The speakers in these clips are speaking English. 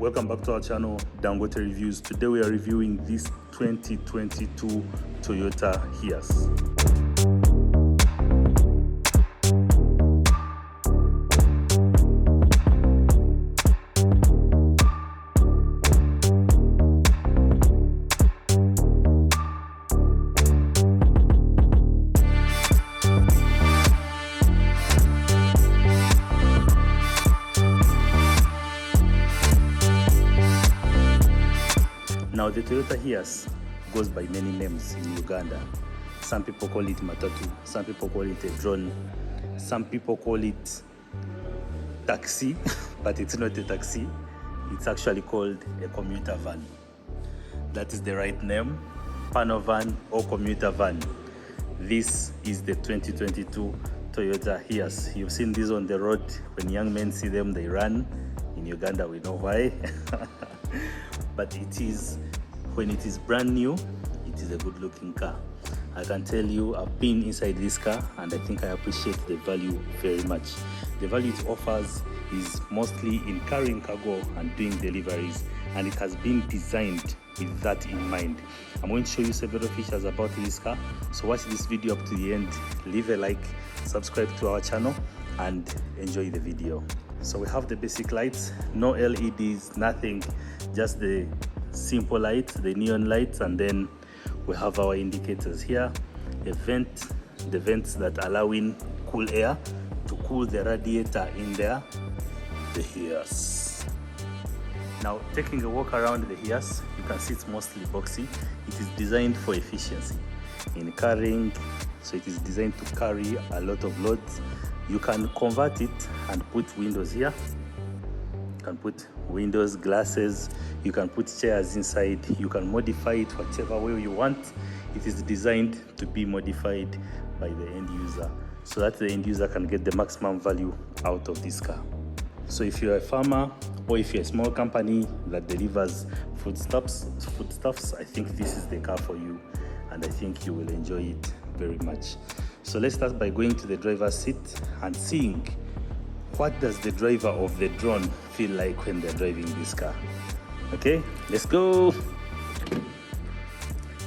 Welcome back to our channel, Dangote Reviews. Today we are reviewing this 2022 Toyota HIACE. Now the Toyota HIACE goes by many names in Uganda. Some people call it matatu, some people call it a drone, some people call it taxi, but it's not a taxi. It's actually called a commuter van. That is the right name, panel van or commuter van. This is the 2022 Toyota HIACE. You've seen these on the road. When young men see them, they run. In Uganda, we know why. But when it is brand new, it is a good looking car. I can tell you, I've been inside this car and I think I appreciate the value very much. The value it offers is mostly in carrying cargo and doing deliveries, and it has been designed with that in mind. I'm going to show you several features about this car, so watch this video up to the end, leave a like, subscribe to our channel and enjoy the video. So we have the basic lights, no LEDs, nothing, just the simple lights, the neon lights, and then we have our indicators here, the vents that allow in cool air to cool the radiator in there, the HIACE. Now taking a walk around the HIACE, you can see it's mostly VOXY. It is designed for efficiency in carrying, so it is designed to carry a lot of loads. You can convert it and put windows here. You can put windows, glasses, you can put chairs inside, you can modify it whatever way you want. It is designed to be modified by the end user so that the end user can get the maximum value out of this car. So if you're a farmer or if you're a small company that delivers foodstuffs, I think this is the car for you, and I think you will enjoy it very much. So let's start by going to the driver's seat and seeing what does the driver of the drone feel like when they're driving this car. Okay, let's go.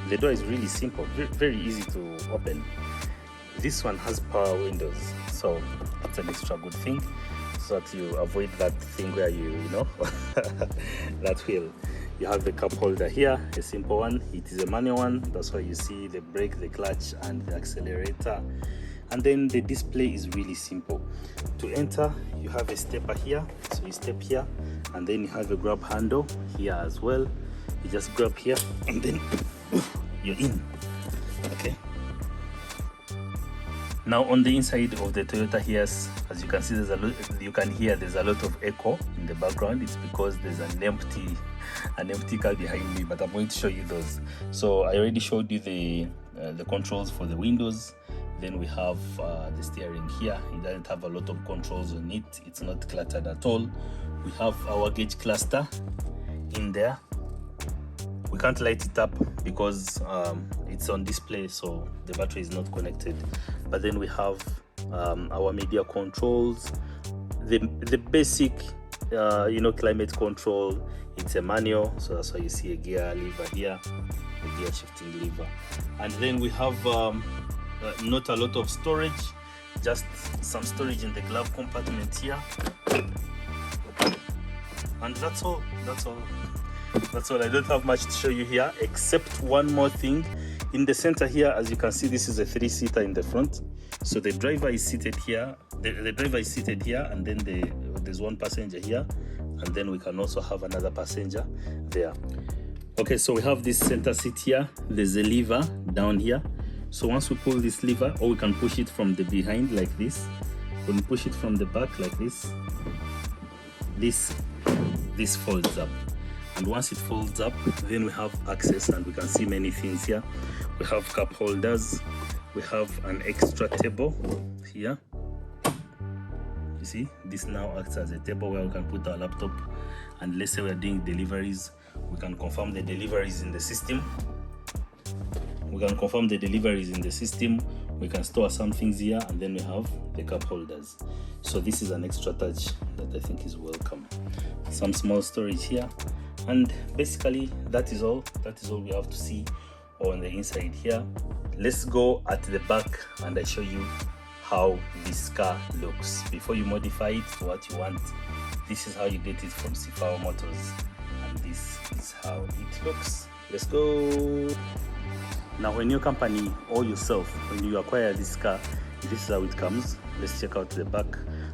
The door is really simple, very easy to open. This one has power windows, so that's an extra good thing, so that you avoid that thing where you know that wheel. You have the cup holder here, a simple one. It is a manual one, that's why you see the brake, the clutch and the accelerator. And then the display is really simple. To enter, you have a stepper here, so you step here, and then you have a grab handle here as well. You just grab here and then you're in. Okay. Now on the inside of the Toyota HIACE, as you can see, there's a lot of echo in the background. It's because there's an empty car behind me, but I'm going to show you those. So I already showed you the controls for the windows. Then we have the steering here. It doesn't have a lot of controls on it. It's not cluttered at all. We have our gauge cluster in there. We can't light it up because it's on display, so the battery is not connected. But then we have our media controls, the basic climate control. It's a manual, so that's why you see a gear lever here, a gear shifting lever. And then we have not a lot of storage, just some storage in the glove compartment here, and that's all. I don't have much to show you here, except one more thing. In the center here, as you can see, this is a 3-seater in the front, so the driver is seated here, the driver is seated here, and then there's one passenger here, and then we can also have another passenger there. Okay, so we have this center seat here. There's a lever down here, so once we pull this lever, or we can push it from the behind like this. When we push it from the back like this folds up, and once it folds up, then we have access and we can see many things here. We have cup holders, we have an extra table here. You see, this now acts as a table where we can put our laptop, and let's say we're doing deliveries, we can confirm the deliveries in the system. We can store some things here, and then we have the cup holders. So this is an extra touch that I think is welcome. some small storage here, and basically that is all we have to see on the inside here. Let's go at the back and I show you how this car looks. Before you modify it to what you want, this is how you get it from Sifao Motors, and this is how it looks. Let's go. Now when your company or yourself, when you acquire this car, this is how it comes. Let's check out the back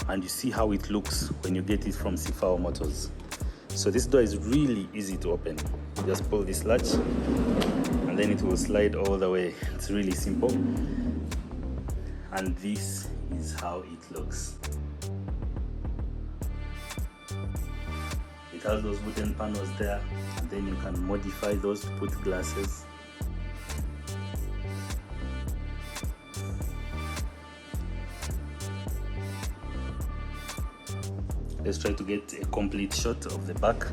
and you see how it looks when you get it from Sifao Motors. So this door is really easy to open. You just pull this latch and then it will slide all the way. It's really simple. And this is how it looks. It has those wooden panels there, and then you can modify those to put glasses. Let's try to get a complete shot of the back.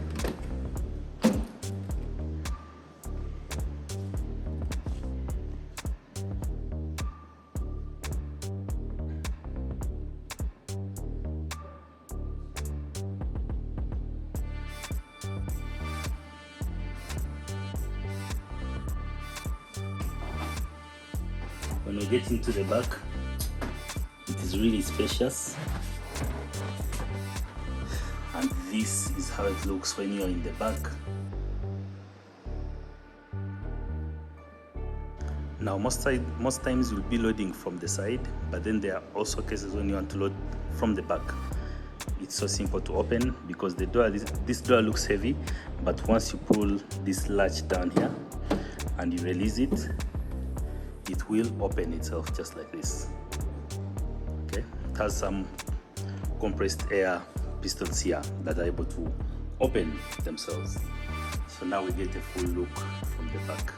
When we get into the back, it is really spacious. And this is how it looks when you're in the back. Now most times you'll be loading from the side, but then there are also cases when you want to load from the back. It's so simple to open because the door, this door looks heavy, but once you pull this latch down here and you release it, it will open itself just like this. Okay, it has some compressed air pistons here that are able to open themselves. So now we get a full look from the back.